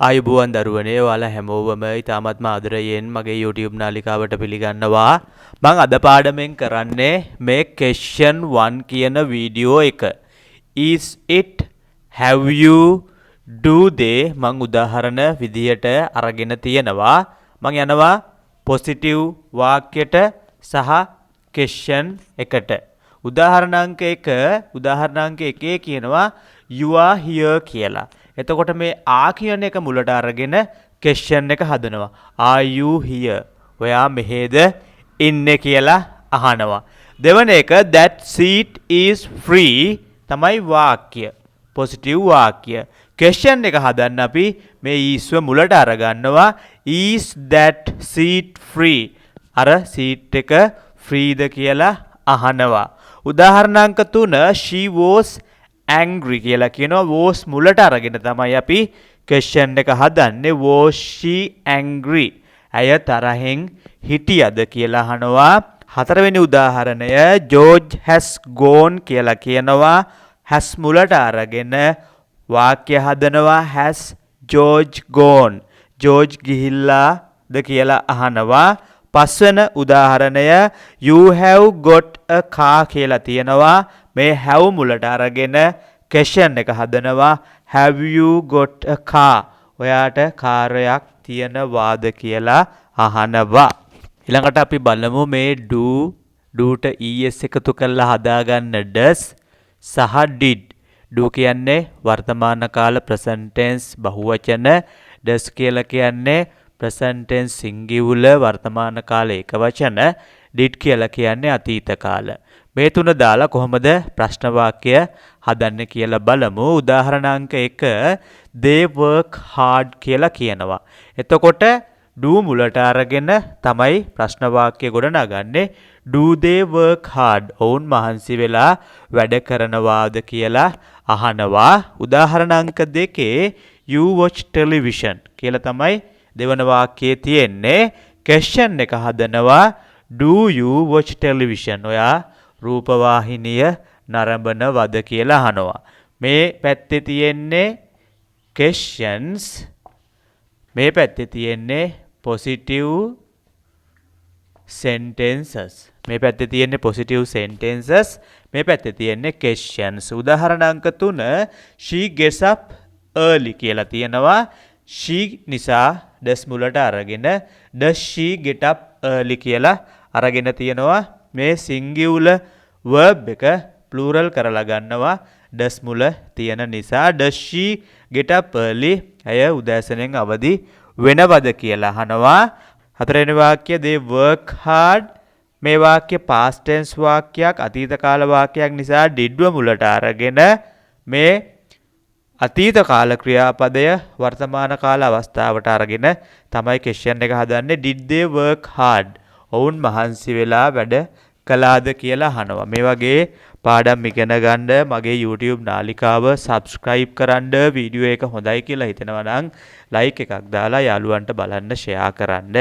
ආයුබෝවන් දරුවනේ ඔයාලා හැමෝවම ඉතාමත්ම ආදරයෙන් මගේ YouTube නාලිකාවට පිළිගන්නවා. මම අද පාඩමෙන් කරන්නේ මේ question 1 කියන වීඩියෝ එක. Is it, have you, do they මම උදාහරණ විදියට අරගෙන තියෙනවා. මම යනවා positive වාක්‍යයට සහ question එකට. උදාහරණාංක 1 කියනවා you are here කියලා. එතකොට මේ ආ කියන එක මුලට අරගෙන question එක හදනවා. Are you here? ඔයා මෙහෙද ඉන්නේ කියලා අහනවා. දෙවන එක that seat is free තමයි වාක්‍ය. positive වාක්‍ය. question එක හදන්න අපි මේ isව මුලට අරගන්නවා. Is that seat free? අර seat එක freeද කියලා අහනවා. උදාහරණාංක 3 she was angry කියලා කියනවා. was මුලට අරගෙන තමයි අපි question එක හදන්නේ. was she angry? ඇය තරහෙන් හිටියද කියලා අහනවා. හතරවෙනි උදාහරණය George has gone කියලා කියනවා. has මුලට අරගෙන වාක්‍ය හදනවා. has George gone? George ගිහිල්ලාද කියලා අහනවා. පස්වෙනි උදාහරණය you have got a car කියලා තියෙනවා. මේ have මුලට අරගෙන question එක හදනවා. have you got a car? ඔයාට කාර්යයක් තියෙනවාද කියලා අහනවා. ඊළඟට අපි බලමු මේ doට es එකතු කරලා හදාගන්න does සහ did. do කියන්නේ වර්තමාන කාල present tense බහුවචන. does කියලා කියන්නේ present tense singular වර්තමාන කාල ඒකවචන. did කියලා කියන්නේ අතීත කාල. මේ තුන දාලා කොහොමද ප්‍රශ්න වාක්‍ය හදන්නේ කියලා බලමු. උදාහරණාංක 1 they work hard කියලා කියනවා. එතකොට do මුලට අරගෙන තමයි ප්‍රශ්න වාක්‍ය ගොඩනගන්නේ. do they work hard? ඔවුන් මහන්සි වෙලා වැඩ කරනවාද කියලා අහනවා. උදාහරණාංක 2 you watch television කියලා තමයි දෙවන වාක්‍යයේ තියෙන්නේ. question එක හදනවා. do you watch television? ඔයා රූපවාහිනිය නරඹනවද කියලා අහනවා. මේ පැත්තේ තියෙන්නේ questions. මේ පැත්තේ තියෙන්නේ positive sentences. මේ පැත්තේ තියෙන්නේ positive sentences. මේ පැත්තේ තියෙන්නේ questions. උදාහරණාංක 3 she gets up early කියලා තියෙනවා. she නිසා does මුලට අරගෙන does she get up early කියලා අරගෙන තියෙනවා. මේ singular verb එක plural කරලා ගන්නවා. does මුල තියෙන නිසා does she get up early? ඇය උදෑසනෙන් අවදි වෙනවද කියලා අහනවා. හතරවෙනි වාක්‍ය they work hard. මේ වාක්‍ය past tense වාක්‍යයක්, අතීත කාල වාක්‍යයක් නිසා did මුලට අරගෙන මේ අතීත කාල ක්‍රියාපදය වර්තමාන කාල අවස්ථාවට අරගෙන තමයි question එක හදන්නේ. did they work hard? ඔවුන් මහන්සි වෙලා වැඩ කළාද කියලා අහනවා. මේ වගේ පාඩම් ඉගෙන ගන්න මගේ YouTube නාලිකාව subscribe කරන්න. වීඩියෝ එක හොඳයි කියලා හිතෙනවා නම් like එකක් දාලා යාළුවන්ට බලන්න share කරන්න.